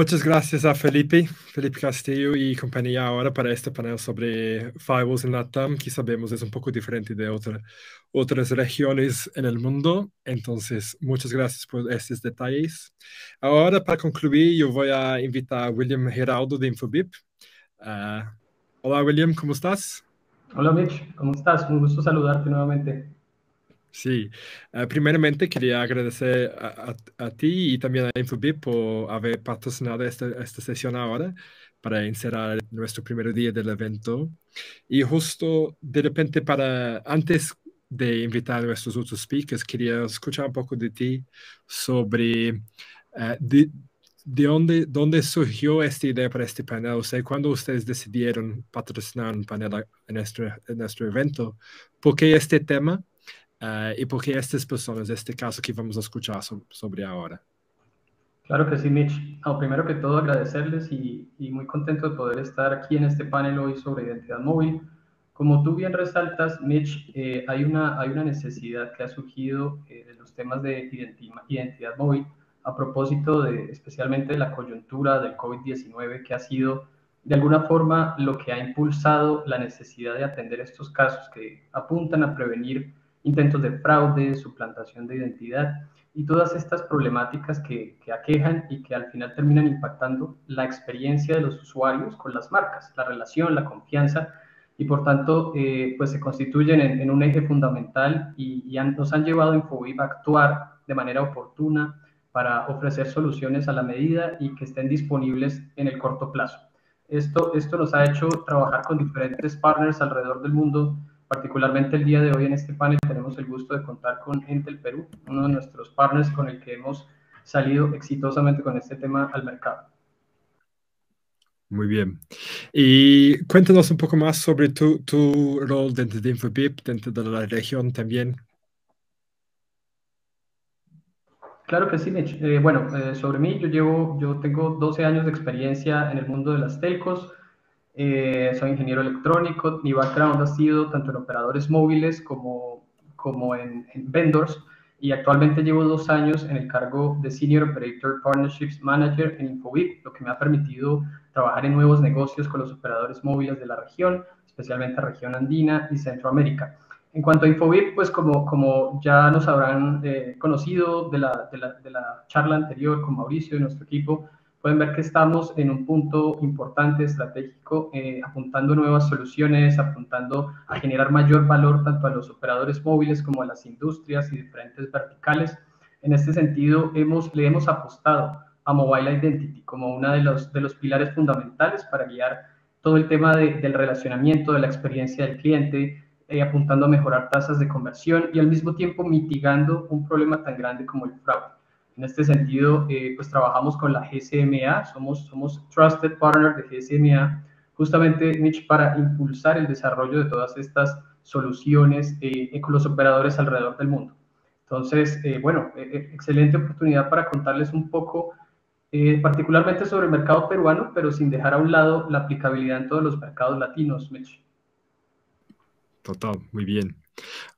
Muchas gracias a Felipe Castillo y compañía ahora para este panel sobre firewalls en LATAM, que sabemos es un poco diferente de otras regiones en el mundo. Entonces, muchas gracias por estos detalles. Ahora, para concluir, yo voy a invitar a William Geraldo de Infobip. Hola, William, ¿cómo estás? Hola Mitch, ¿cómo estás? Un gusto saludarte nuevamente. Sí, primeramente quería agradecer a ti y también a Infobip por haber patrocinado esta sesión ahora para encerrar nuestro primer día del evento. Y justo de repente antes de invitar a nuestros otros speakers, quería escuchar un poco de ti sobre dónde surgió esta idea para este panel. O sea, cuando ustedes decidieron patrocinar un panel en nuestro evento, ¿por qué este tema? ¿Y por qué estas personas, este caso que vamos a escuchar sobre ahora? Claro que sí, Mitch. Primero que todo, agradecerles y muy contento de poder estar aquí en este panel hoy sobre identidad móvil. Como tú bien resaltas, Mitch, hay una necesidad que ha surgido en los temas de identidad móvil a propósito especialmente de la coyuntura del COVID-19, que ha sido de alguna forma lo que ha impulsado la necesidad de atender estos casos que apuntan a prevenir intentos de fraude, suplantación de identidad y todas estas problemáticas que aquejan y que al final terminan impactando la experiencia de los usuarios con las marcas, la relación, la confianza, y por tanto pues se constituyen en un eje fundamental nos han llevado a Infobip a actuar de manera oportuna para ofrecer soluciones a la medida y que estén disponibles en el corto plazo. Esto nos ha hecho trabajar con diferentes partners alrededor del mundo. Particularmente el día de hoy en este panel tenemos el gusto de contar con Entel Perú, uno de nuestros partners con el que hemos salido exitosamente con este tema al mercado. Muy bien. Y cuéntanos un poco más sobre tu rol dentro de Infobip, dentro de la región también. Claro que sí, Mitch. Sobre mí, yo tengo 12 años de experiencia en el mundo de las telcos. Soy ingeniero electrónico. Mi background ha sido tanto en operadores móviles como en vendors. Y actualmente llevo 2 años en el cargo de Senior Operator Partnerships Manager en Infobip, lo que me ha permitido trabajar en nuevos negocios con los operadores móviles de la región, especialmente región andina y Centroamérica. En cuanto a Infobip, pues como ya nos habrán conocido de la charla anterior con Mauricio y nuestro equipo, pueden ver que estamos en un punto importante, estratégico, apuntando nuevas soluciones, apuntando a generar mayor valor tanto a los operadores móviles como a las industrias y diferentes verticales. En este sentido, le hemos apostado a Mobile Identity como uno de los pilares fundamentales para guiar todo el tema del relacionamiento, de la experiencia del cliente, apuntando a mejorar tasas de conversión y al mismo tiempo mitigando un problema tan grande como el fraude. En este sentido, pues trabajamos con la GCMA, somos Trusted Partner de GCMA, justamente, Mitch, para impulsar el desarrollo de todas estas soluciones con los operadores alrededor del mundo. Entonces, excelente oportunidad para contarles un poco, particularmente sobre el mercado peruano, pero sin dejar a un lado la aplicabilidad en todos los mercados latinos, Mitch. Total, muy bien.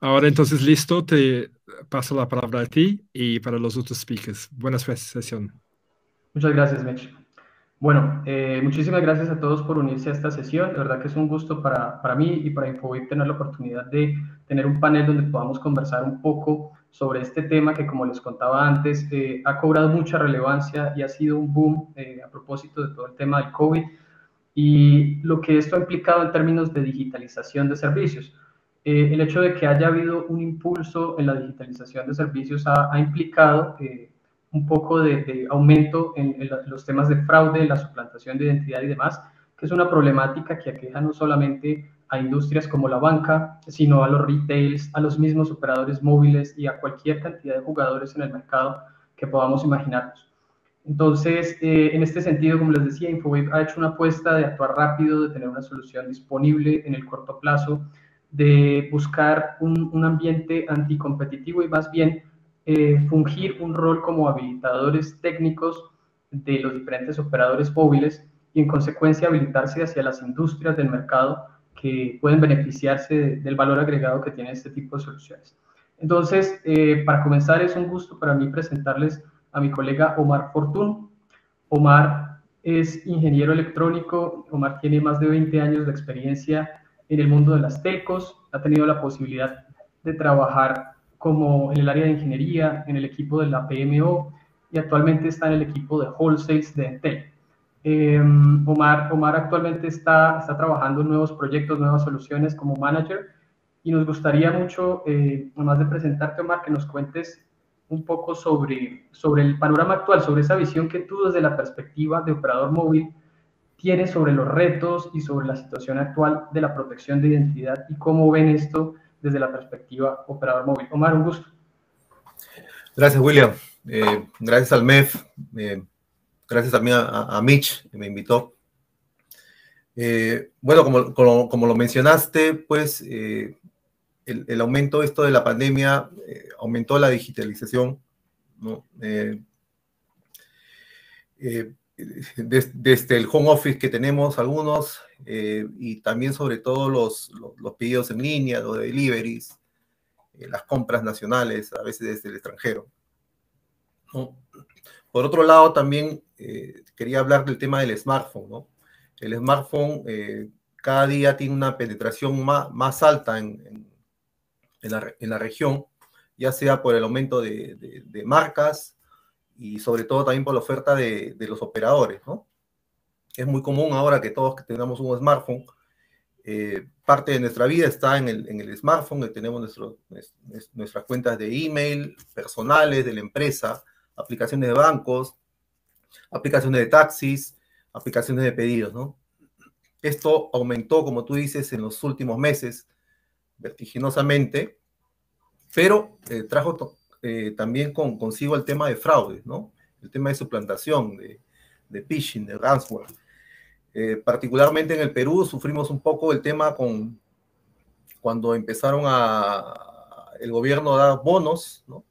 Ahora entonces listo, te paso la palabra a ti y para los otros speakers. Buena sesión. Muchas gracias, Mitch. Bueno, muchísimas gracias a todos por unirse a esta sesión. De verdad que es un gusto para mí y para Infobip tener la oportunidad de tener un panel donde podamos conversar un poco sobre este tema que, como les contaba antes, ha cobrado mucha relevancia y ha sido un boom a propósito de todo el tema del COVID y lo que esto ha implicado en términos de digitalización de servicios. El hecho de que haya habido un impulso en la digitalización de servicios ha implicado un poco de aumento en los temas de fraude, la suplantación de identidad y demás, que es una problemática que aqueja no solamente a industrias como la banca, sino a los retails, a los mismos operadores móviles y a cualquier cantidad de jugadores en el mercado que podamos imaginarnos. Entonces, en este sentido, como les decía, Infobip ha hecho una apuesta de actuar rápido, de tener una solución disponible en el corto plazo, de buscar un ambiente anticompetitivo y más bien fungir un rol como habilitadores técnicos de los diferentes operadores móviles y en consecuencia habilitarse hacia las industrias del mercado que pueden beneficiarse del valor agregado que tiene este tipo de soluciones. Entonces, para comenzar, es un gusto para mí presentarles a mi colega Omar Fortún. Omar es ingeniero electrónico. Omar tiene más de 20 años de experiencia en el mundo de las telcos, ha tenido la posibilidad de trabajar como en el área de ingeniería, en el equipo de la PMO, y actualmente está en el equipo de wholesales de Entel. Omar actualmente está trabajando en nuevos proyectos, nuevas soluciones como manager, y nos gustaría mucho, además de presentarte, Omar, que nos cuentes un poco sobre el panorama actual, sobre esa visión que tú desde la perspectiva de operador móvil tienes sobre los retos y sobre la situación actual de la protección de identidad y cómo ven esto desde la perspectiva operador móvil. Omar, un gusto. Gracias, William. Gracias al MEF. Gracias también a Mitch, que me invitó. Bueno, como lo mencionaste, pues el aumento de la pandemia aumentó la digitalización, ¿no? Desde el home office que tenemos algunos, y también sobre todo los pedidos en línea, los deliveries, las compras nacionales, a veces desde el extranjero, ¿no? Por otro lado, también quería hablar del tema del smartphone, ¿no? El smartphone cada día tiene una penetración más alta en la región, ya sea por el aumento de marcas y sobre todo también por la oferta de los operadores, ¿no? Es muy común ahora que todos tengamos un smartphone. Parte de nuestra vida está en el smartphone, tenemos nuestras cuentas de email personales, de la empresa, aplicaciones de bancos, aplicaciones de taxis, aplicaciones de pedidos, ¿no? Esto aumentó, como tú dices, en los últimos meses, vertiginosamente, pero trajo también consigo el tema de fraudes, ¿no? El tema de suplantación, de phishing, de ransomware. Particularmente en el Perú sufrimos un poco el tema cuando empezaron el gobierno a dar bonos, ¿no?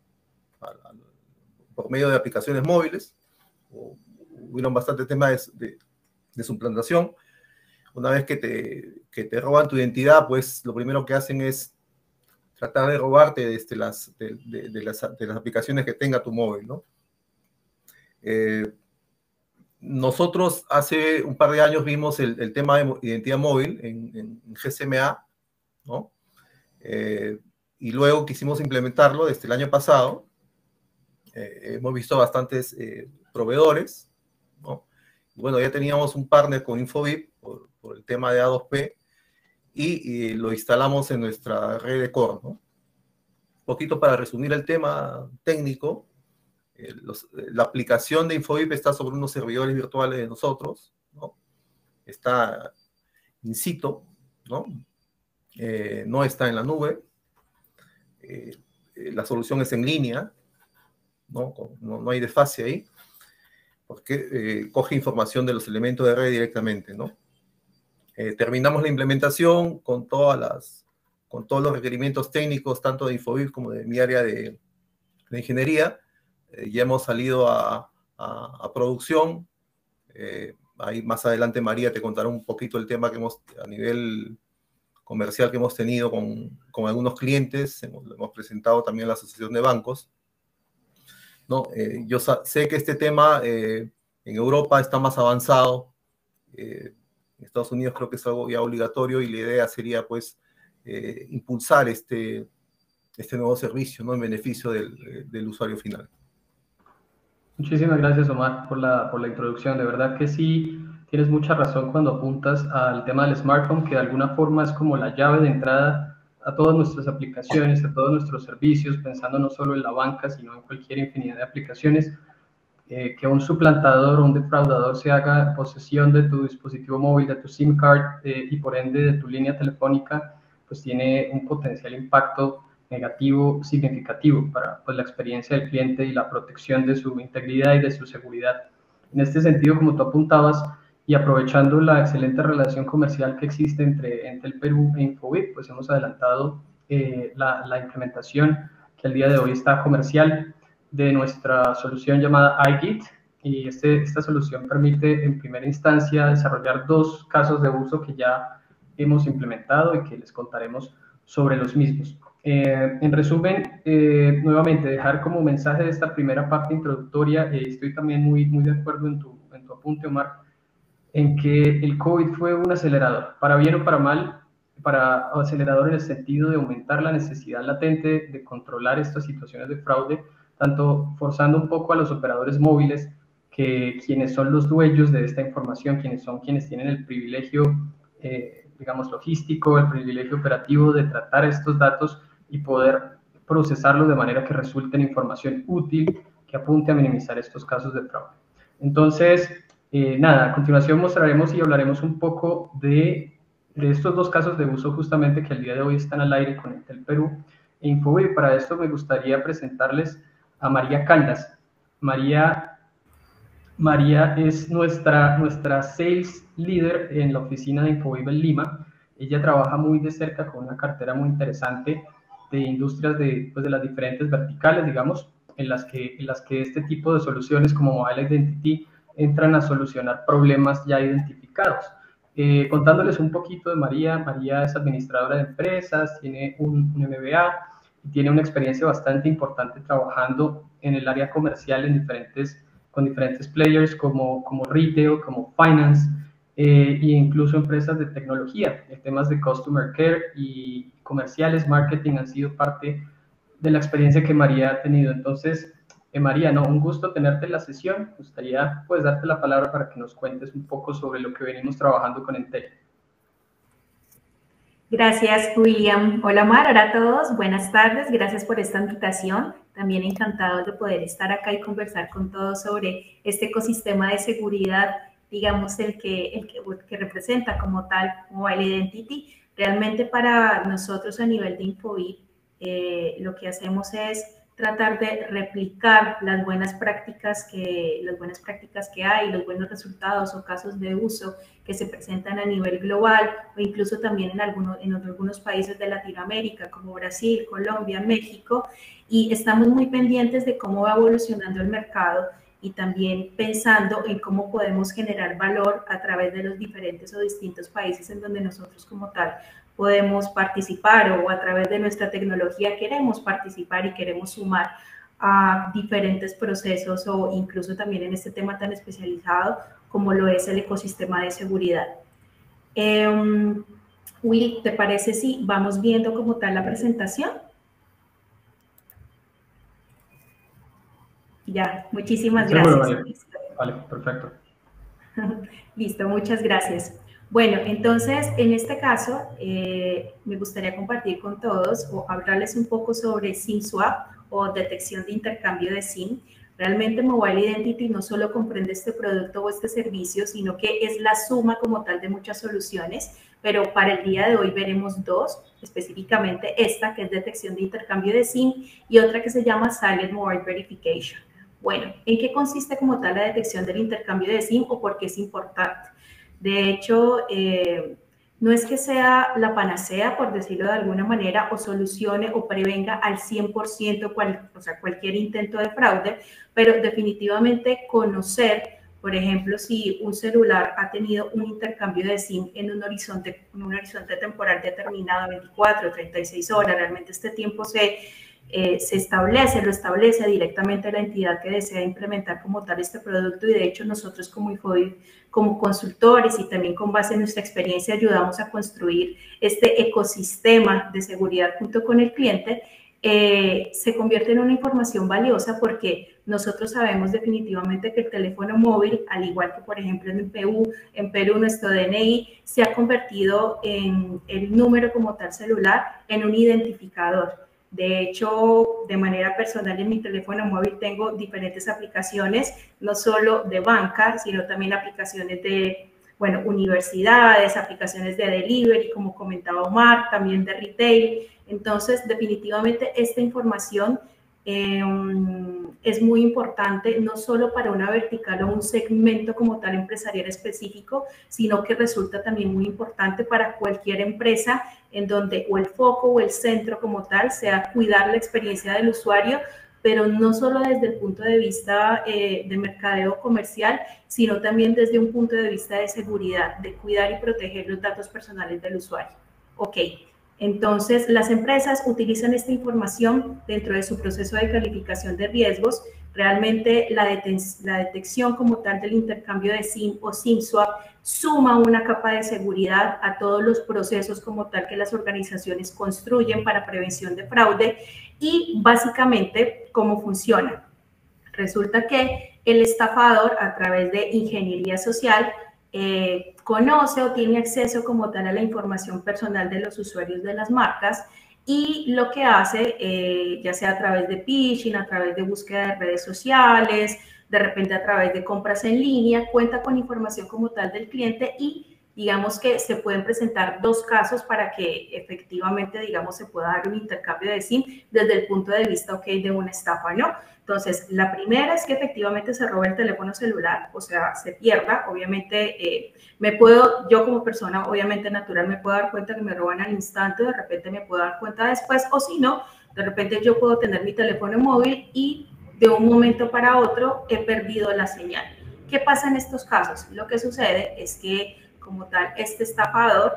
Por medio de aplicaciones móviles. Hubieron bastantes temas de suplantación. Una vez que te roban tu identidad, pues lo primero que hacen es tratar de robarte de las aplicaciones que tenga tu móvil, ¿no? Nosotros hace un par de años vimos el tema de identidad móvil en GSMA, ¿no? Y luego quisimos implementarlo desde el año pasado. Hemos visto bastantes proveedores, ¿no? Y bueno, ya teníamos un partner con Infobip por el tema de A2P y lo instalamos en nuestra red de core, ¿no? Un poquito para resumir el tema técnico, la aplicación de Infobip está sobre unos servidores virtuales de nosotros, ¿no? Está in situ, ¿no? No está en la nube. La solución es en línea, ¿no? No hay desfase ahí, porque coge información de los elementos de red directamente, ¿no? Terminamos la implementación con todos los requerimientos técnicos, tanto de Infobip como de mi área de ingeniería. Ya hemos salido a producción. Ahí más adelante María te contará un poquito el tema que a nivel comercial que hemos tenido con algunos clientes. Lo hemos presentado también a la Asociación de Bancos, ¿no? Yo sé que este tema en Europa está más avanzado. En Estados Unidos creo que es algo ya obligatorio y la idea sería, pues, impulsar este nuevo servicio, ¿no? En beneficio del usuario final. Muchísimas gracias, Omar, por la introducción. De verdad que sí, tienes mucha razón cuando apuntas al tema del smartphone, que de alguna forma es como la llave de entrada a todas nuestras aplicaciones, a todos nuestros servicios, pensando no solo en la banca, sino en cualquier infinidad de aplicaciones. Que un suplantador o un defraudador se haga posesión de tu dispositivo móvil, de tu SIM card y por ende de tu línea telefónica, pues tiene un potencial impacto negativo significativo para, pues, la experiencia del cliente y la protección de su integridad y de su seguridad. En este sentido, como tú apuntabas, y aprovechando la excelente relación comercial que existe entre Entel Perú e Infobip, pues hemos adelantado la implementación que al día de hoy está comercial de nuestra solución llamada iGit, y esta solución permite en primera instancia desarrollar 2 casos de uso que ya hemos implementado y que les contaremos sobre los mismos. En resumen, nuevamente dejar como mensaje de esta primera parte introductoria, estoy también muy de acuerdo en tu apunte, Omar, en que el COVID fue un acelerador, para bien o para mal, acelerador en el sentido de aumentar la necesidad latente de controlar estas situaciones de fraude, tanto forzando un poco a los operadores móviles, que quienes son los dueños de esta información, quienes tienen el privilegio, digamos, logístico, el privilegio operativo de tratar estos datos y poder procesarlos de manera que resulte en información útil que apunte a minimizar estos casos de fraude. Entonces, nada, a continuación mostraremos y hablaremos un poco de estos dos casos de uso justamente que el día de hoy están al aire con Entel Perú e Infobip. Para esto me gustaría presentarles a María Caldas. María es nuestra sales leader en la oficina de Infobip en Lima. Ella trabaja muy de cerca con una cartera muy interesante de industrias de las diferentes verticales, digamos, en las que este tipo de soluciones como Mobile Identity entran a solucionar problemas ya identificados. Contándoles un poquito de María, María es administradora de empresas, tiene un MBA y tiene una experiencia bastante importante trabajando en el área comercial con diferentes players como retail, como finance, e incluso empresas de tecnología. Temas de customer care y comerciales, marketing han sido parte de la experiencia que María ha tenido. Entonces, María, no, un gusto tenerte en la sesión. Me gustaría pues darte la palabra para que nos cuentes un poco sobre lo que venimos trabajando con Entel. Gracias, William. Hola, Mar. Hola a todos. Buenas tardes. Gracias por esta invitación. También encantados de poder estar acá y conversar con todos sobre este ecosistema de seguridad, digamos, el que representa como tal Mobile Identity. Realmente para nosotros a nivel de Infobip, lo que hacemos es tratar de replicar las buenas prácticas que hay, los buenos resultados o casos de uso que se presentan a nivel global o incluso también en algunos países de Latinoamérica como Brasil, Colombia, México, y estamos muy pendientes de cómo va evolucionando el mercado y también pensando en cómo podemos generar valor a través de los diferentes o distintos países en donde nosotros como tal podemos participar o a través de nuestra tecnología queremos participar y queremos sumar a diferentes procesos o incluso también en este tema tan especializado como lo es el ecosistema de seguridad. Will, ¿te parece si vamos viendo como tal la presentación? Ya, muchísimas gracias. Vale, perfecto. Listo, muchas gracias. Bueno, entonces, en este caso, me gustaría compartir con todos o hablarles un poco sobre SIM Swap o detección de intercambio de SIM. Realmente Mobile Identity no solo comprende este producto o este servicio, sino que es la suma como tal de muchas soluciones, pero para el día de hoy veremos dos, específicamente esta que es detección de intercambio de SIM y otra que se llama Silent Mobile Verification. Bueno, ¿en qué consiste como tal la detección del intercambio de SIM o por qué es importante? De hecho, no es que sea la panacea, por decirlo de alguna manera, o solucione o prevenga al 100% cualquier intento de fraude, pero definitivamente conocer, por ejemplo, si un celular ha tenido un intercambio de SIM en un horizonte temporal determinado, 24 o 36 horas, realmente este tiempo lo establece directamente la entidad que desea implementar como tal este producto y de hecho nosotros como Infobip, como consultores y también con base en nuestra experiencia ayudamos a construir este ecosistema de seguridad junto con el cliente, se convierte en una información valiosa porque nosotros sabemos definitivamente que el teléfono móvil, al igual que por ejemplo en Perú nuestro DNI se ha convertido en el número como tal celular en un identificador. De hecho, de manera personal en mi teléfono móvil tengo diferentes aplicaciones, no solo de banca, sino también aplicaciones de, universidades, aplicaciones de delivery, como comentaba Omar, también de retail. Entonces, definitivamente esta información es muy importante, no solo para una vertical o un segmento como tal empresarial específico, sino que resulta también muy importante para cualquier empresa en donde o el foco o el centro como tal sea cuidar la experiencia del usuario, pero no solo desde el punto de vista de mercadeo comercial, sino también desde un punto de vista de seguridad, de cuidar y proteger los datos personales del usuario. Ok, Entonces, las empresas utilizan esta información dentro de su proceso de calificación de riesgos. Realmente la detección como tal del intercambio de SIM o SIM swap suma una capa de seguridad a todos los procesos como tal que las organizaciones construyen para prevención de fraude. Y básicamente, ¿cómo funciona? Resulta que el estafador, a través de ingeniería social, conoce o tiene acceso como tal a la información personal de los usuarios de las marcas, y lo que hace, ya sea a través de phishing, a través de búsqueda de redes sociales, de repente a través de compras en línea, cuenta con información como tal del cliente, y digamos que se pueden presentar dos casos para que efectivamente, digamos, se pueda dar un intercambio de SIM desde el punto de vista, ok, de una estafa, ¿no? Entonces, la primera es que efectivamente se robe el teléfono celular, o sea, se pierda. Obviamente, yo como persona, obviamente natural, me puedo dar cuenta que me roban al instante, de repente me puedo dar cuenta después, o si no, de repente yo puedo tener mi teléfono móvil y de un momento para otro he perdido la señal. ¿Qué pasa en estos casos? Lo que sucede es que, como tal, este estafador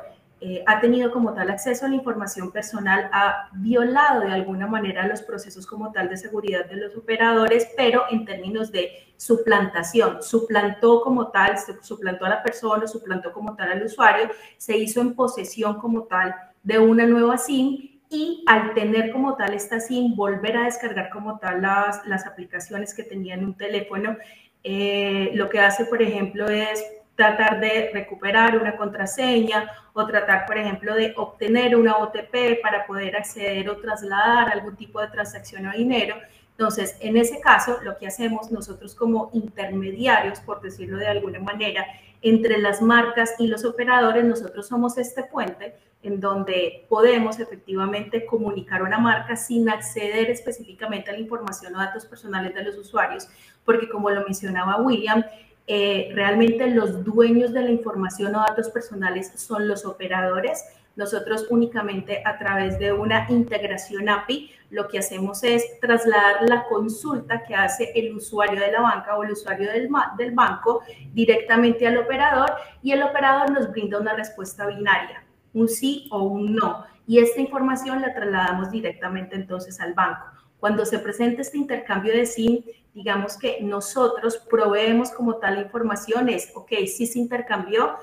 ha tenido como tal acceso a la información personal, ha violado de alguna manera los procesos como tal de seguridad de los operadores, pero en términos de suplantación, suplantó como tal, suplantó a la persona, suplantó como tal al usuario, se hizo en posesión como tal de una nueva SIM, y al tener como tal esta SIM, volver a descargar como tal las aplicaciones que tenía en un teléfono, lo que hace, por ejemplo, es tratar de recuperar una contraseña o tratar, por ejemplo, de obtener una OTP para poder acceder o trasladar algún tipo de transacción o dinero. Entonces, en ese caso, lo que hacemos nosotros como intermediarios, por decirlo de alguna manera, entre las marcas y los operadores, nosotros somos este puente en donde podemos efectivamente comunicar una marca sin acceder específicamente a la información o datos personales de los usuarios, porque como lo mencionaba William, realmente los dueños de la información o datos personales son los operadores. Nosotros únicamente a través de una integración API lo que hacemos es trasladar la consulta que hace el usuario de la banca o el usuario del banco directamente al operador, y el operador nos brinda una respuesta binaria, un sí o un no, y esta información la trasladamos directamente entonces al banco. Cuando se presenta este intercambio de SIM, digamos que nosotros proveemos como tal información, es, ok, si se intercambió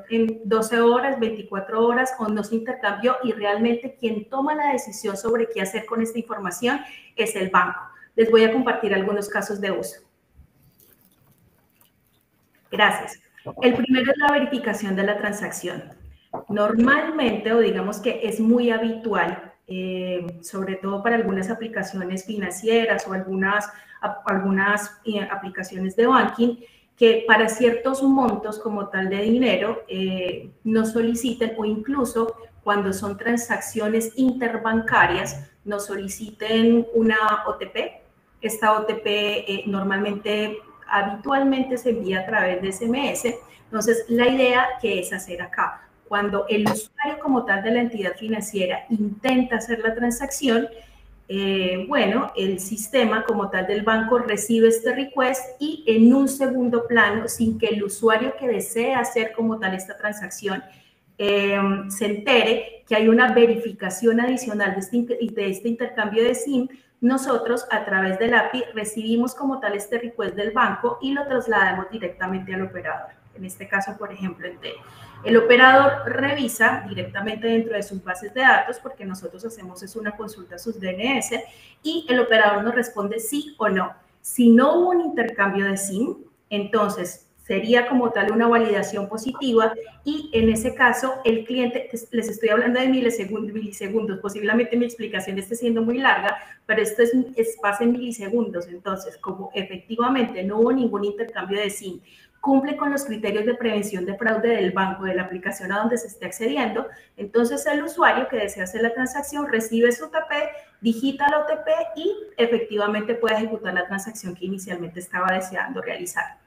en 12 horas, 24 horas o no se intercambió, y realmente quien toma la decisión sobre qué hacer con esta información es el banco. Les voy a compartir algunos casos de uso. Gracias. El primero es la verificación de la transacción. Normalmente, o digamos que es muy habitual, sobre todo para algunas aplicaciones financieras o algunas aplicaciones de banking, que para ciertos montos como tal de dinero nos soliciten, o incluso cuando son transacciones interbancarias, nos soliciten una OTP. Esta OTP normalmente, habitualmente se envía a través de SMS. Entonces, la idea que es hacer acá, cuando el usuario como tal de la entidad financiera intenta hacer la transacción, bueno, el sistema como tal del banco recibe este request, y en un segundo plano, sin que el usuario que desea hacer como tal esta transacción se entere que hay una verificación adicional de este intercambio de SIM, nosotros a través del API recibimos como tal este request del banco y lo trasladamos directamente al operador. En este caso, por ejemplo, el operador revisa directamente dentro de sus bases de datos, porque nosotros hacemos es una consulta a sus DNS, y el operador nos responde sí o no. Si no hubo un intercambio de SIM, entonces sería como tal una validación positiva, y en ese caso el cliente, les estoy hablando de milisegundos, posiblemente mi explicación esté siendo muy larga, pero esto pasa en milisegundos. Entonces, como efectivamente no hubo ningún intercambio de SIM, cumple con los criterios de prevención de fraude del banco, de la aplicación a donde se esté accediendo, entonces el usuario que desea hacer la transacción recibe su OTP, digita la OTP y efectivamente puede ejecutar la transacción que inicialmente estaba deseando realizar.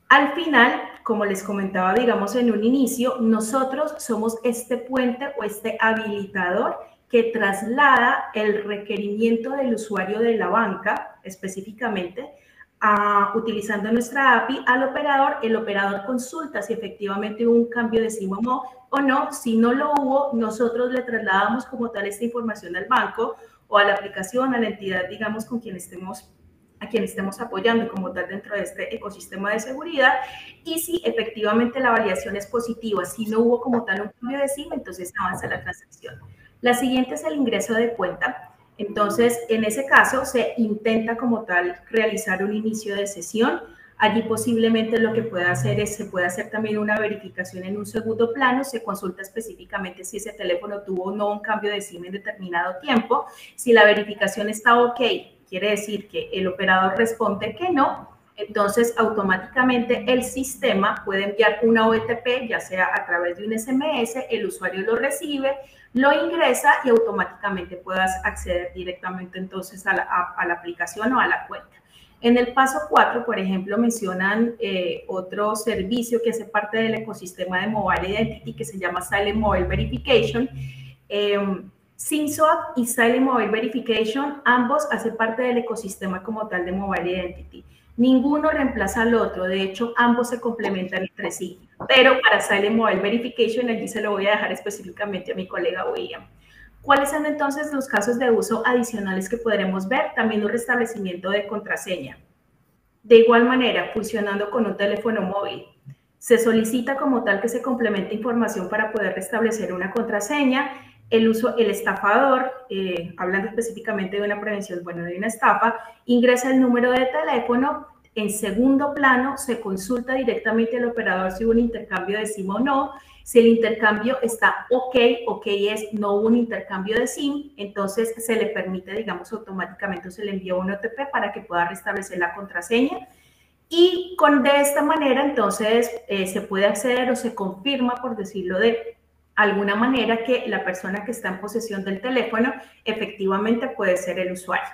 Al final, como les comentaba, digamos en un inicio, nosotros somos este puente o este habilitador que traslada el requerimiento del usuario de la banca específicamente utilizando nuestra API al operador, el operador consulta si efectivamente hubo un cambio de SIM o no. Si no lo hubo, nosotros le trasladamos como tal esta información al banco o a la aplicación, a la entidad, digamos, con quien estemos apoyando como tal dentro de este ecosistema de seguridad. Y si efectivamente la validación es positiva, si no hubo como tal un cambio de SIM, entonces avanza la transacción. La siguiente es el ingreso de cuenta. Entonces, en ese caso, se intenta como tal realizar un inicio de sesión. Allí posiblemente lo que pueda hacer es, se puede hacer también una verificación en un segundo plano, se consulta específicamente si ese teléfono tuvo o no un cambio de SIM en determinado tiempo. Si la verificación está ok, quiere decir que el operador responde que no, entonces automáticamente el sistema puede enviar una OTP, ya sea a través de un SMS, el usuario lo recibe, lo ingresa y automáticamente puedas acceder directamente entonces a la aplicación o a la cuenta. En el paso 4, por ejemplo, mencionan otro servicio que hace parte del ecosistema de Mobile Identity que se llama Silent Mobile Verification. SimSwap y Silent Mobile Verification, ambos hacen parte del ecosistema como tal de Mobile Identity. Ninguno reemplaza al otro, de hecho, ambos se complementan entre sí. Pero para Silent Mobile Verification, allí se lo voy a dejar específicamente a mi colega William. ¿Cuáles son entonces los casos de uso adicionales que podremos ver? También un restablecimiento de contraseña. De igual manera, funcionando con un teléfono móvil. Se solicita como tal que se complemente información para poder restablecer una contraseña. El estafador, hablando específicamente de una prevención, bueno, de una estafa, ingresa el número de teléfono. En segundo plano, se consulta directamente al operador si hubo un intercambio de SIM o no. Si el intercambio está ok es no hubo un intercambio de SIM, entonces se le permite, digamos, automáticamente se le envía un OTP para que pueda restablecer la contraseña. Y de esta manera, entonces, se puede acceder o se confirma, por decirlo de alguna manera, que la persona que está en posesión del teléfono efectivamente puede ser el usuario.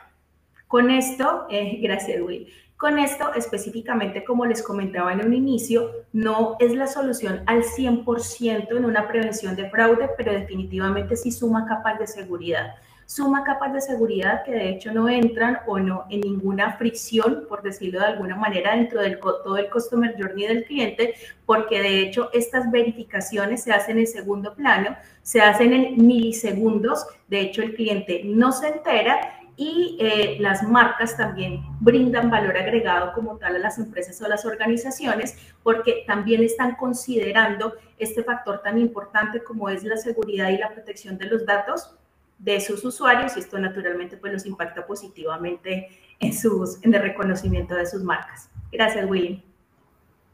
Con esto, gracias Will, con esto específicamente, como les comentaba en un inicio, no es la solución al 100% en una prevención de fraude, pero definitivamente sí suma capas de seguridad. Suma capas de seguridad que de hecho no entran o no en ninguna fricción, por decirlo de alguna manera, dentro del todo el customer journey del cliente, porque de hecho estas verificaciones se hacen en segundo plano, se hacen en milisegundos, de hecho el cliente no se entera y las marcas también brindan valor agregado como tal a las empresas o las organizaciones, porque también están considerando este factor tan importante como es la seguridad y la protección de los datos de sus usuarios, y esto naturalmente pues los impacta positivamente en el reconocimiento de sus marcas. Gracias, William.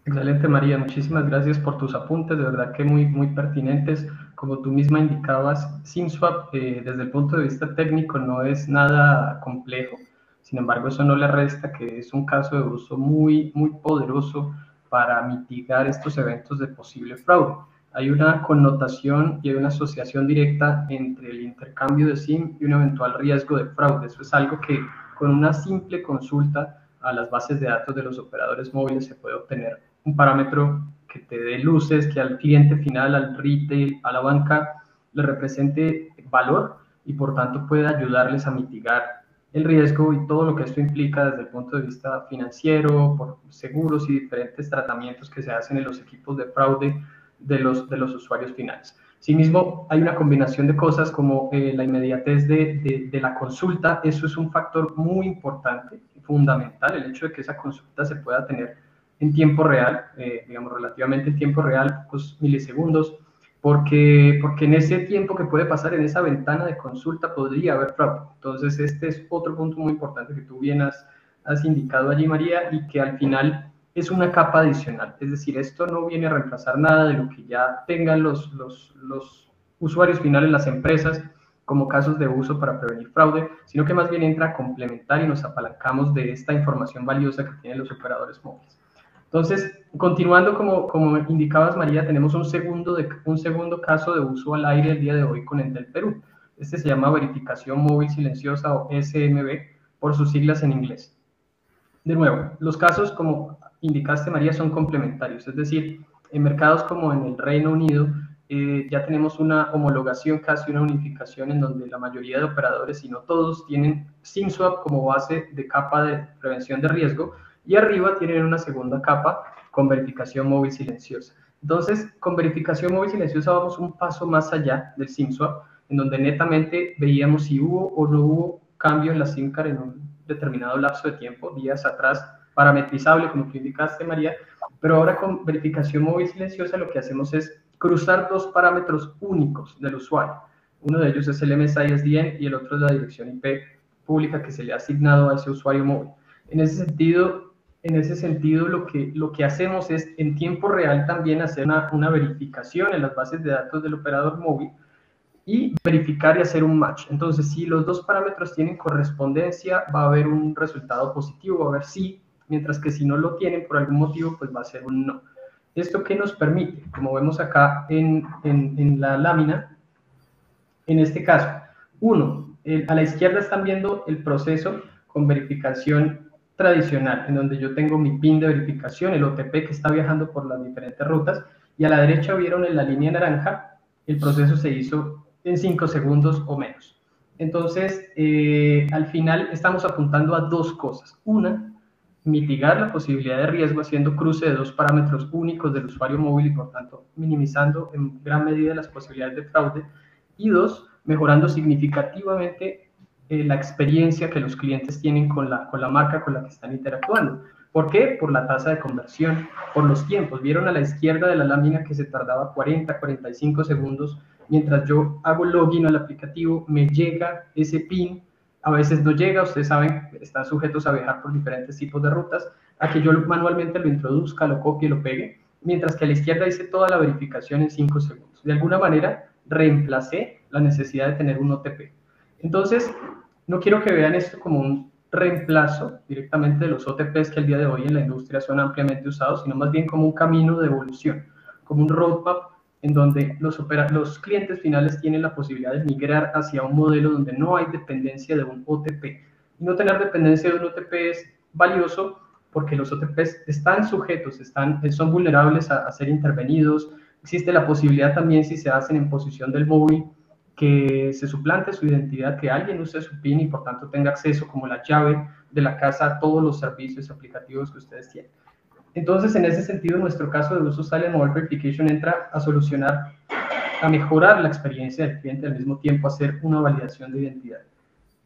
Excelente, María. Muchísimas gracias por tus apuntes, de verdad que muy pertinentes. Como tú misma indicabas, SimSwap desde el punto de vista técnico no es nada complejo. Sin embargo, eso no le resta que es un caso de uso muy poderoso para mitigar estos eventos de posible fraude. Hay una connotación y hay una asociación directa entre el intercambio de SIM y un eventual riesgo de fraude. Eso es algo que con una simple consulta a las bases de datos de los operadores móviles se puede obtener un parámetro que te dé luces, que al cliente final, al retail, a la banca, le represente valor y por tanto puede ayudarles a mitigar el riesgo y todo lo que esto implica desde el punto de vista financiero, por seguros y diferentes tratamientos que se hacen en los equipos de fraude de los usuarios finales. Asimismo, hay una combinación de cosas como la inmediatez de la consulta. Eso es un factor muy importante, fundamental, el hecho de que esa consulta se pueda tener en tiempo real, digamos relativamente en tiempo real, pocos milisegundos, porque en ese tiempo que puede pasar en esa ventana de consulta podría haber fraude. Entonces, este es otro punto muy importante que tú bien has indicado allí, María, y que al final es una capa adicional. Es decir, esto no viene a reemplazar nada de lo que ya tengan los usuarios finales, las empresas, como casos de uso para prevenir fraude, sino que más bien entra a complementar y nos apalancamos de esta información valiosa que tienen los operadores móviles. Entonces, continuando como indicabas, María, tenemos un segundo caso de uso al aire el día de hoy con Entel Perú. Este se llama verificación móvil silenciosa o SMB por sus siglas en inglés. De nuevo, los casos, como indicaste, María, son complementarios, es decir, en mercados como en el Reino Unido ya tenemos una homologación, casi una unificación, en donde la mayoría de operadores, si no todos, tienen SimSwap como base de capa de prevención de riesgo, y arriba tienen una segunda capa con verificación móvil silenciosa. Entonces, con verificación móvil silenciosa vamos un paso más allá del SIM swap, en donde netamente veíamos si hubo o no hubo cambio en la SIM card en un determinado lapso de tiempo, días atrás, parametrizable, como tú indicaste, María, pero ahora con verificación móvil silenciosa lo que hacemos es cruzar dos parámetros únicos del usuario. Uno de ellos es el MSI SDN y el otro es la dirección IP pública que se le ha asignado a ese usuario móvil. En ese sentido lo que hacemos es en tiempo real también hacer una verificación en las bases de datos del operador móvil y verificar y hacer un match. Entonces, si los dos parámetros tienen correspondencia, va a haber un resultado positivo, va a haber sí, mientras que si no lo tienen por algún motivo, pues va a ser un no. ¿Esto qué nos permite? Como vemos acá en la lámina, en este caso, a la izquierda están viendo el proceso con verificación tradicional, en donde yo tengo mi PIN de verificación, el OTP que está viajando por las diferentes rutas, y a la derecha vieron en la línea naranja, el proceso se hizo en 5 segundos o menos. Entonces, al final estamos apuntando a dos cosas. Una, mitigar la posibilidad de riesgo haciendo cruce de dos parámetros únicos del usuario móvil y, por tanto, minimizando en gran medida las posibilidades de fraude. Y dos, mejorando significativamente la experiencia que los clientes tienen con la marca con la que están interactuando. ¿Por qué? Por la tasa de conversión, por los tiempos. Vieron a la izquierda de la lámina que se tardaba 40, 45 segundos. Mientras yo hago login al aplicativo, me llega ese PIN. A veces no llega, ustedes saben, están sujetos a viajar por diferentes tipos de rutas, a que yo manualmente lo introduzca, lo copie, lo pegue, mientras que a la izquierda hice toda la verificación en 5 segundos. De alguna manera, reemplacé la necesidad de tener un OTP. Entonces, no quiero que vean esto como un reemplazo directamente de los OTPs que el día de hoy en la industria son ampliamente usados, sino más bien como un camino de evolución, como un roadmap en donde los clientes finales tienen la posibilidad de migrar hacia un modelo donde no hay dependencia de un OTP. Y no tener dependencia de un OTP es valioso porque los OTPs están sujetos, son vulnerables a ser intervenidos. Existe la posibilidad también, si se hacen en posición del móvil, que se suplante su identidad, que alguien use su PIN y por tanto tenga acceso como la llave de la casa a todos los servicios aplicativos que ustedes tienen. Entonces, en ese sentido, nuestro caso de uso Silent Mobile Verification entra a solucionar, a mejorar la experiencia del cliente, al mismo tiempo hacer una validación de identidad.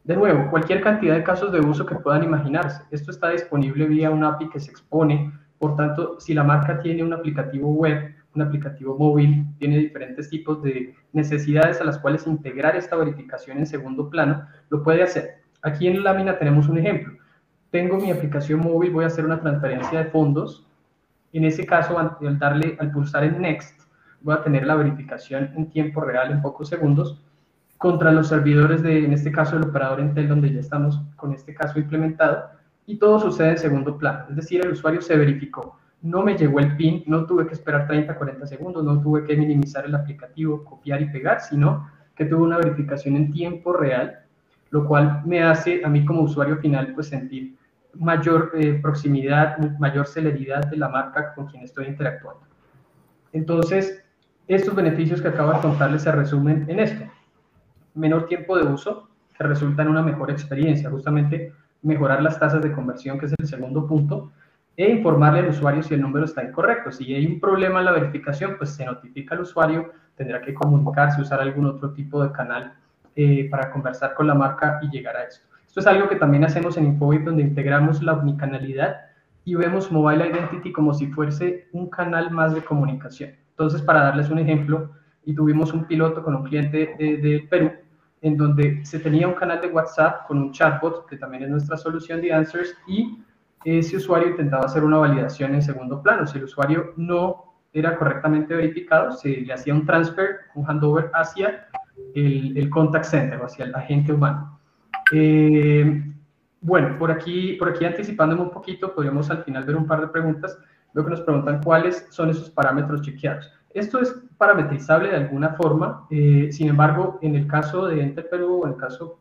De nuevo, cualquier cantidad de casos de uso que puedan imaginarse. Esto está disponible vía una API que se expone. Por tanto, si la marca tiene un aplicativo web, un aplicativo móvil, tiene diferentes tipos de necesidades a las cuales integrar esta verificación en segundo plano, lo puede hacer. Aquí en la lámina tenemos un ejemplo. Tengo mi aplicación móvil, voy a hacer una transferencia de fondos. En ese caso, al pulsar en Next, voy a tener la verificación en tiempo real, en pocos segundos, contra los servidores en este caso, el operador Entel, donde ya estamos con este caso implementado, y todo sucede en segundo plano. Es decir, el usuario se verificó. No me llegó el PIN, no tuve que esperar 30, 40 segundos, no tuve que minimizar el aplicativo, copiar y pegar, sino que tuve una verificación en tiempo real, lo cual me hace a mí como usuario final pues sentir mayor proximidad, mayor celeridad de la marca con quien estoy interactuando. Entonces, estos beneficios que acabo de contarles se resumen en esto. Menor tiempo de uso, que resulta en una mejor experiencia, justamente mejorar las tasas de conversión, que es el segundo punto, e informarle al usuario si el número está incorrecto. Si hay un problema en la verificación, pues se notifica al usuario, tendrá que comunicarse, usar algún otro tipo de canal para conversar con la marca y llegar a esto. Esto es algo que también hacemos en Infobip, donde integramos la omnicanalidad y vemos Mobile Identity como si fuese un canal más de comunicación. Entonces, para darles un ejemplo, y tuvimos un piloto con un cliente de Perú, en donde se tenía un canal de WhatsApp con un chatbot, que también es nuestra solución de Answers, y ese usuario intentaba hacer una validación en segundo plano. Si el usuario no era correctamente verificado, se le hacía un transfer, un handover hacia el contact center o hacia el agente humano. Bueno, por aquí anticipándome un poquito, podríamos al final ver un par de preguntas. Veo que nos preguntan cuáles son esos parámetros chequeados. Esto es parametrizable de alguna forma, sin embargo, en el caso de Entel Perú, en el caso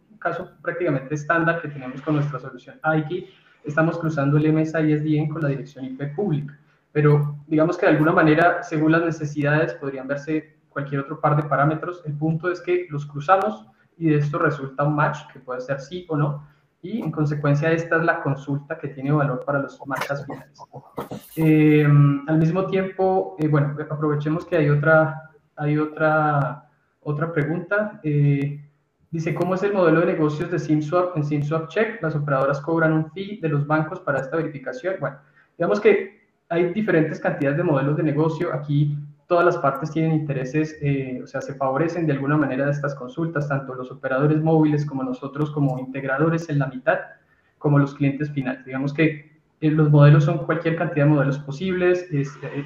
prácticamente estándar que tenemos con nuestra solución AIKI, estamos cruzando el MSI SDN con la dirección IP pública, pero digamos que de alguna manera, según las necesidades, podrían verse cualquier otro par de parámetros. El punto es que los cruzamos y de esto resulta un match, que puede ser sí o no, y en consecuencia esta es la consulta que tiene valor para las marcas finales. Al mismo tiempo, bueno, aprovechemos que hay otra pregunta. Dice, ¿cómo es el modelo de negocios de SimSwap en SimSwap Check? Las operadoras cobran un fee de los bancos para esta verificación. Bueno, digamos que hay diferentes cantidades de modelos de negocio. Aquí todas las partes tienen intereses, o sea, se favorecen de alguna manera de estas consultas, tanto los operadores móviles como nosotros como integradores en la mitad, como los clientes finales. Digamos que los modelos son cualquier cantidad de modelos posibles,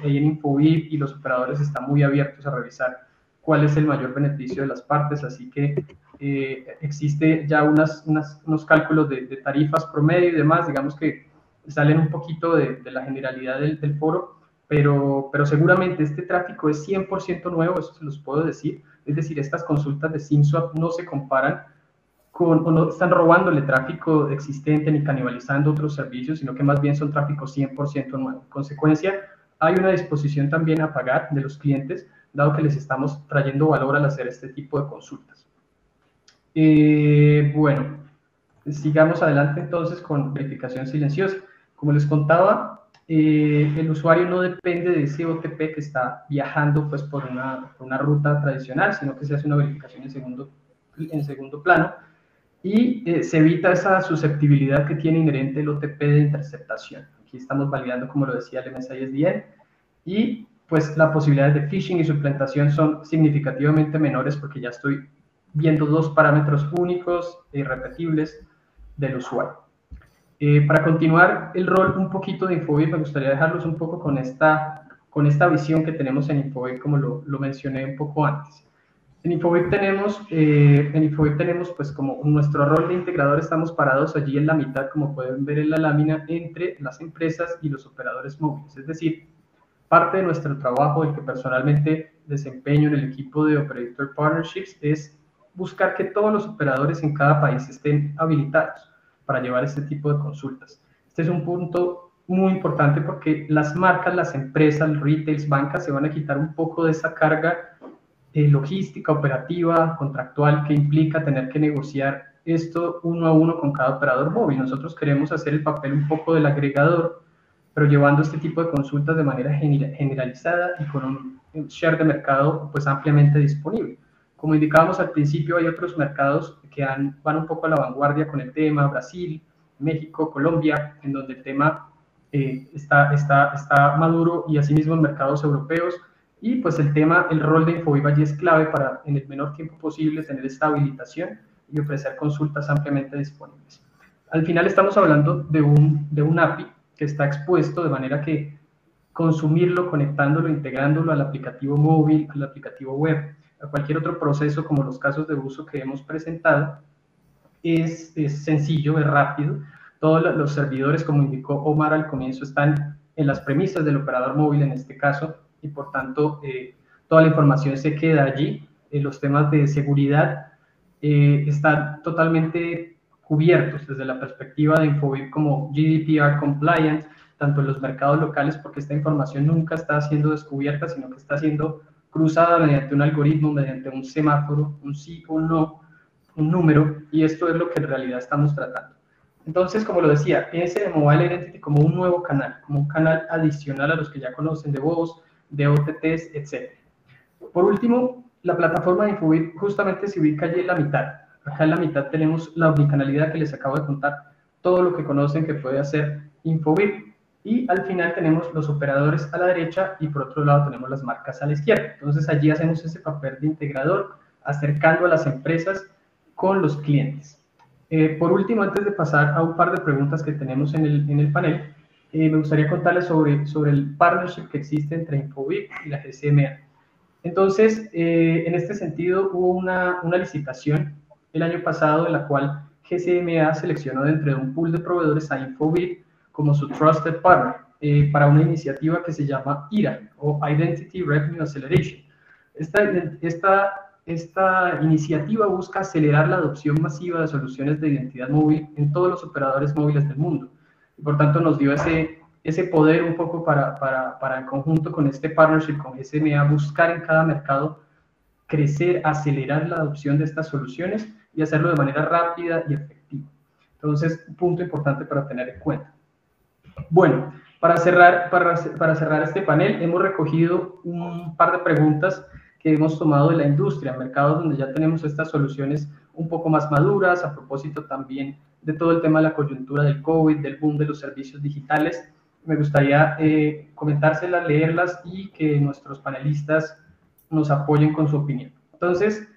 ahí en Infobip y los operadores están muy abiertos a revisar cuál es el mayor beneficio de las partes, así que existe ya unos cálculos de tarifas promedio y demás, digamos que salen un poquito de la generalidad del foro, pero seguramente este tráfico es 100% nuevo, eso se los puedo decir, es decir, estas consultas de SimSwap no se comparan o no están robándole tráfico existente ni canibalizando otros servicios, sino que más bien son tráfico 100% nuevo. En consecuencia, hay una disposición también a pagar de los clientes, dado que les estamos trayendo valor al hacer este tipo de consultas. Bueno, sigamos adelante entonces con verificación silenciosa. Como les contaba, el usuario no depende de ese OTP que está viajando pues, por una ruta tradicional, sino que se hace una verificación en segundo plano y se evita esa susceptibilidad que tiene inherente el OTP de interceptación. Aquí estamos validando, como lo decía el MSISDN, y pues las posibilidades de phishing y suplantación son significativamente menores porque ya estoy viendo dos parámetros únicos e irrepetibles del usuario. Para continuar el rol un poquito de Infobip, me gustaría dejarlos un poco con esta visión que tenemos en Infobip, como lo mencioné un poco antes. En Infobip tenemos pues como nuestro rol de integrador, estamos parados allí en la mitad, como pueden ver en la lámina, entre las empresas y los operadores móviles. Es decir, parte de nuestro trabajo, el que personalmente desempeño en el equipo de Operator Partnerships, es buscar que todos los operadores en cada país estén habilitados para llevar este tipo de consultas. Este es un punto muy importante porque las marcas, las empresas, los retails, bancas se van a quitar un poco de esa carga logística, operativa, contractual que implica tener que negociar esto uno a uno con cada operador móvil. Nosotros queremos hacer el papel un poco del agregador, pero llevando este tipo de consultas de manera generalizada y con un share de mercado pues ampliamente disponible. Como indicábamos al principio, hay otros mercados que van un poco a la vanguardia con el tema, Brasil, México, Colombia, en donde el tema está maduro, y asimismo en mercados europeos. Y pues el rol de Infobip allí es clave para en el menor tiempo posible tener esta habilitación y ofrecer consultas ampliamente disponibles. Al final estamos hablando de un API que está expuesto de manera que consumirlo, conectándolo, integrándolo al aplicativo móvil, al aplicativo web, a cualquier otro proceso como los casos de uso que hemos presentado, es sencillo, es rápido. Todos los servidores, como indicó Omar al comienzo, están en las premisas del operador móvil en este caso, y por tanto toda la información se queda allí. Los temas de seguridad están totalmente cubiertos desde la perspectiva de Infobip como GDPR compliant, tanto en los mercados locales, porque esta información nunca está siendo descubierta, sino que está siendo cruzada mediante un algoritmo, mediante un semáforo, un sí o un no, un número, y esto es lo que en realidad estamos tratando. Entonces, como lo decía, piense de Mobile Identity como un nuevo canal, como un canal adicional a los que ya conocen de voz, de OTTs, etc. Por último, la plataforma de Infobip justamente se ubica allí en la mitad. Acá en la mitad tenemos la omnicanalidad que les acabo de contar, todo lo que conocen que puede hacer Infobip, y al final tenemos los operadores a la derecha y por otro lado tenemos las marcas a la izquierda. Entonces allí hacemos ese papel de integrador, acercando a las empresas con los clientes. Por último, antes de pasar a un par de preguntas que tenemos en el panel, me gustaría contarles sobre el partnership que existe entre Infobip y la GCMA. Entonces, en este sentido, hubo una licitación el año pasado en la cual GCMA seleccionó dentro de un pool de proveedores a Infobip como su Trusted Partner para una iniciativa que se llama IRA, o Identity Revenue Acceleration. Esta iniciativa busca acelerar la adopción masiva de soluciones de identidad móvil en todos los operadores móviles del mundo. Y por tanto nos dio ese poder un poco para en conjunto con este partnership con GCMA buscar en cada mercado crecer, acelerar la adopción de estas soluciones y hacerlo de manera rápida y efectiva. Entonces, un punto importante para tener en cuenta. Bueno, para cerrar este panel, hemos recogido un par de preguntas que hemos tomado de la industria, mercados donde ya tenemos estas soluciones un poco más maduras, a propósito también de todo el tema de la coyuntura del COVID, del boom de los servicios digitales. Me gustaría comentárselas, leerlas y que nuestros panelistas nos apoyen con su opinión. Entonces,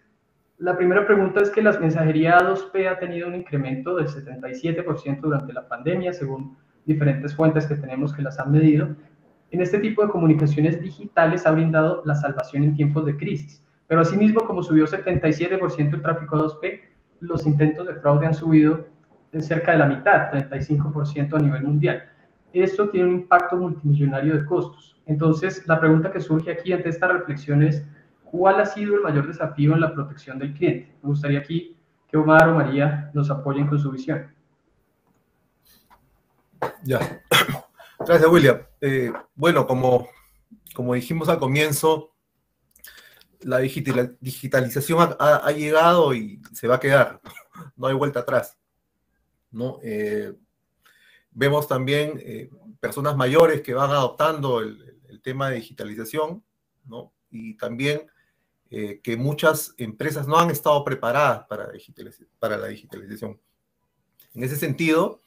la primera pregunta es que la mensajería A2P ha tenido un incremento del 77% durante la pandemia, según diferentes fuentes que tenemos que las han medido. En este tipo de comunicaciones digitales ha brindado la salvación en tiempos de crisis, pero asimismo, como subió 77% el tráfico A2P, los intentos de fraude han subido en cerca de la mitad, 35% a nivel mundial. Esto tiene un impacto multimillonario de costos. Entonces, la pregunta que surge aquí ante esta reflexión es, ¿cuál ha sido el mayor desafío en la protección del cliente? Me gustaría aquí que Omar o María nos apoyen con su visión. Ya, gracias, William. Bueno, como dijimos al comienzo, la digitalización ha llegado y se va a quedar, no hay vuelta atrás, ¿no? Vemos también personas mayores que van adoptando el tema de digitalización, ¿no? Y también que muchas empresas no han estado preparadas para la digitalización. En ese sentido,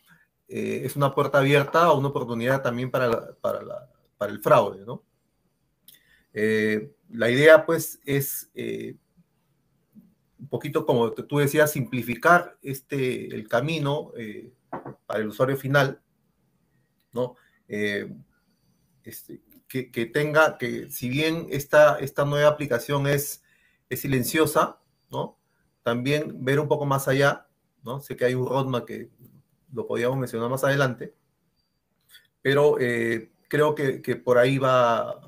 es una puerta abierta a una oportunidad también para el fraude, ¿no? La idea, pues, es un poquito, como tú decías, simplificar el camino para el usuario final, ¿no? Que si bien esta nueva aplicación es silenciosa, ¿no? También ver un poco más allá, ¿no? Sé que hay un roadmap que lo podíamos mencionar más adelante, pero creo que por ahí va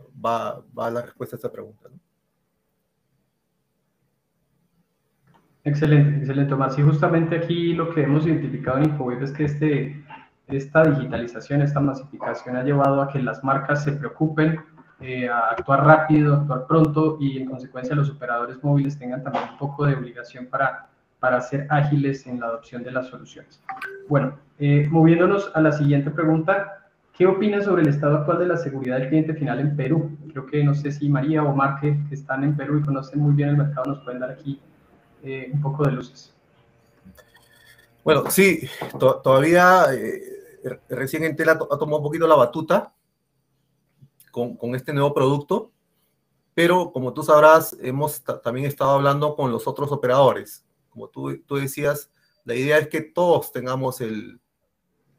la respuesta a esta pregunta, ¿no? Excelente, excelente, Omar. Sí, justamente aquí lo que hemos identificado en Infobip es que esta digitalización, esta masificación ha llevado a que las marcas se preocupen, a actuar rápido, actuar pronto y en consecuencia los operadores móviles tengan también un poco de obligación para ser ágiles en la adopción de las soluciones. Bueno, moviéndonos a la siguiente pregunta, ¿qué opinas sobre el estado actual de la seguridad del cliente final en Perú? Creo que no sé si María o Omar, que están en Perú y conocen muy bien el mercado, nos pueden dar aquí un poco de luces. Bueno, sí, todavía recién Entel ha tomado un poquito la batuta con este nuevo producto, pero como tú sabrás, hemos también estado hablando con los otros operadores. Como tú decías, la idea es que todos tengamos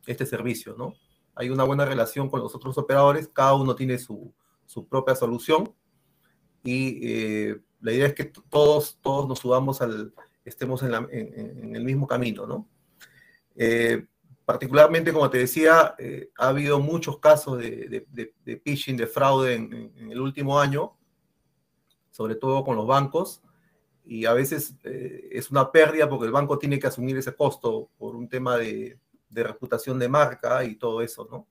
este servicio, ¿no? Hay una buena relación con los otros operadores, cada uno tiene su propia solución y la idea es que todos nos subamos estemos en el mismo camino, ¿no? Particularmente, como te decía, ha habido muchos casos de phishing, de fraude en el último año, sobre todo con los bancos, y a veces es una pérdida porque el banco tiene que asumir ese costo por un tema de reputación de marca y todo eso, ¿no?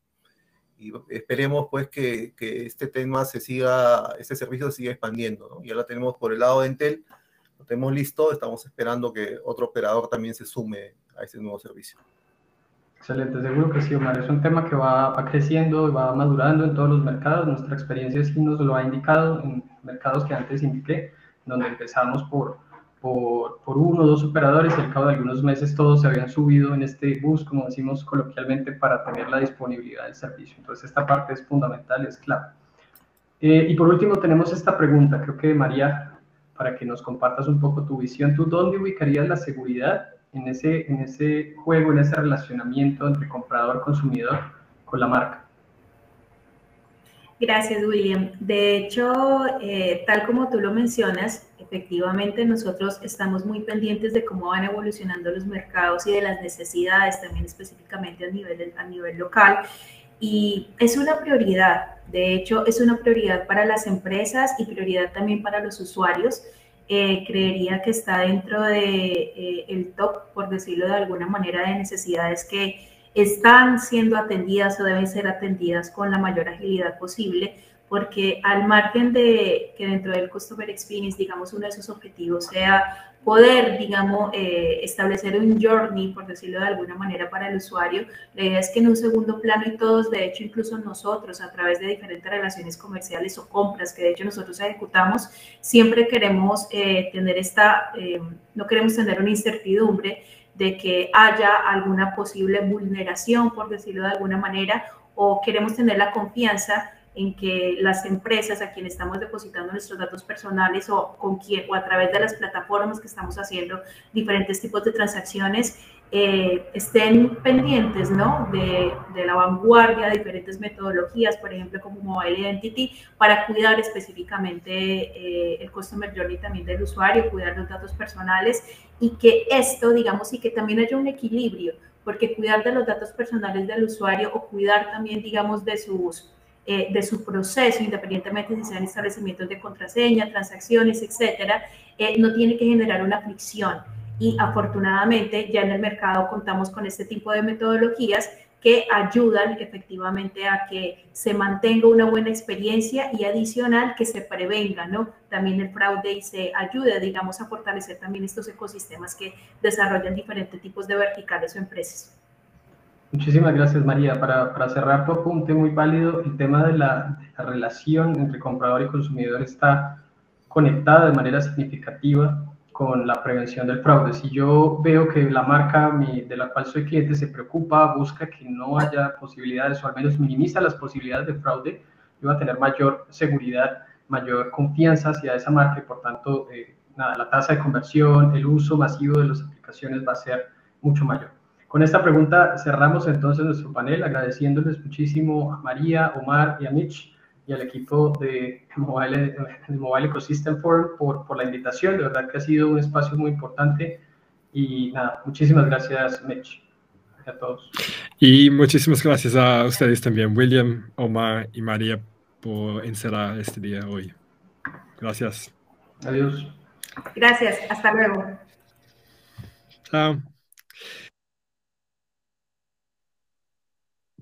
Y esperemos pues que este tema este servicio se siga expandiendo, ¿no? Ya lo tenemos por el lado de Entel, lo tenemos listo, estamos esperando que otro operador también se sume a ese nuevo servicio. Excelente, seguro que sí, Omar. Es un tema que va creciendo y va madurando en todos los mercados. Nuestra experiencia sí nos lo ha indicado en mercados que antes indiqué, donde empezamos por uno o dos operadores y al cabo de algunos meses todos se habían subido en este bus, como decimos coloquialmente, para tener la disponibilidad del servicio. Entonces esta parte es fundamental, es clave. Y por último tenemos esta pregunta, creo que María, para que nos compartas un poco tu visión. ¿Tú dónde ubicarías la seguridad en ese juego, en ese relacionamiento entre comprador-consumidor con la marca? Gracias, William. De hecho, tal como tú lo mencionas, efectivamente nosotros estamos muy pendientes de cómo van evolucionando los mercados y de las necesidades, también específicamente a nivel local. Y es una prioridad, de hecho, es una prioridad para las empresas y prioridad también para los usuarios. Creería que está dentro de el top, por decirlo de alguna manera, de necesidades que están siendo atendidas o deben ser atendidas con la mayor agilidad posible, porque al margen de que dentro del Customer Experience, digamos, uno de sus objetivos sea poder, digamos, establecer un journey, por decirlo de alguna manera, para el usuario, la idea es que en un segundo plano, y todos, de hecho, incluso nosotros, a través de diferentes relaciones comerciales o compras que de hecho nosotros ejecutamos, siempre queremos tener no queremos tener una incertidumbre de que haya alguna posible vulneración, por decirlo de alguna manera, o queremos tener la confianza en que las empresas a quienes estamos depositando nuestros datos personales o a través de las plataformas que estamos haciendo diferentes tipos de transacciones, estén pendientes, ¿no? de la vanguardia, de diferentes metodologías, por ejemplo, como Mobile Identity, para cuidar específicamente el Customer Journey también del usuario, cuidar los datos personales, y que esto, digamos, y que también haya un equilibrio, porque cuidar de los datos personales del usuario o cuidar también, digamos, de su proceso, independientemente si sean establecimientos de contraseña, transacciones, etcétera, no tiene que generar una fricción. Y afortunadamente ya en el mercado contamos con este tipo de metodologías que ayudan efectivamente a que se mantenga una buena experiencia y adicional que se prevenga, ¿no? También el fraude y se ayude, digamos, a fortalecer también estos ecosistemas que desarrollan diferentes tipos de verticales o empresas. Muchísimas gracias, María. Para cerrar tu apunte, muy válido, el tema de la relación entre comprador y consumidor está conectada de manera significativa con la prevención del fraude. Si yo veo que la marca de la cual soy cliente se preocupa, busca que no haya posibilidades o al menos minimiza las posibilidades de fraude, yo voy a tener mayor seguridad, mayor confianza hacia esa marca y por tanto la tasa de conversión, el uso masivo de las aplicaciones va a ser mucho mayor. Con esta pregunta cerramos entonces nuestro panel, agradeciéndoles muchísimo a María, Omar y a Mitch y al equipo de Mobile Ecosystem Forum por la invitación. De verdad que ha sido un espacio muy importante y nada, muchísimas gracias, Mitch. Gracias a todos. Y muchísimas gracias a ustedes también, William, Omar y María, por encerrar este día hoy. Gracias. Adiós. Gracias, hasta luego. Chao.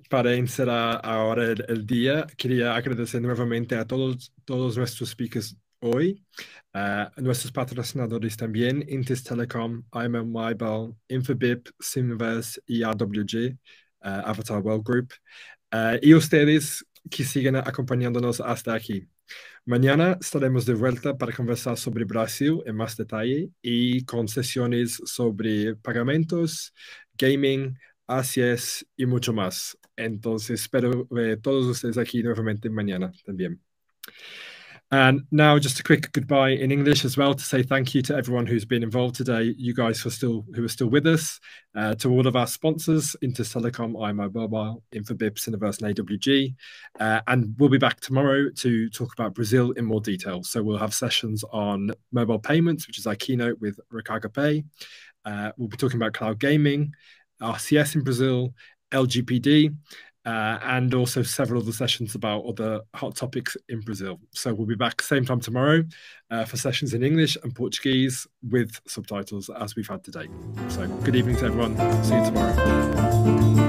Para encerrar ahora el día, quería agradecer nuevamente a todos nuestros speakers hoy, nuestros patrocinadores también, Intis Telecom, IMO Mobile, Infobip, Simverse y RWG, Avatar World Group, y ustedes que siguen acompañándonos hasta aquí. Mañana estaremos de vuelta para conversar sobre Brasil en más detalle y con sesiones sobre pagamentos, gaming, ACS y mucho más. Entonces, espero ver todos ustedes aquí nuevamente mañana también. And now just a quick goodbye in English as well to say thank you to everyone who's been involved today, you guys who are still with us, to all of our sponsors, Intis Telecom, IMO Mobile, Infobip, Cineverse and AWG. And we'll be back tomorrow to talk about Brazil in more detail. So we'll have sessions on mobile payments, which is our keynote with Recarga Pay. We'll be talking about cloud gaming, RCS in Brazil, LGPD, and also several other sessions about other hot topics in Brazil. So we'll be back same time tomorrow for sessions in English and Portuguese with subtitles as we've had today. So good evening to everyone. See you tomorrow.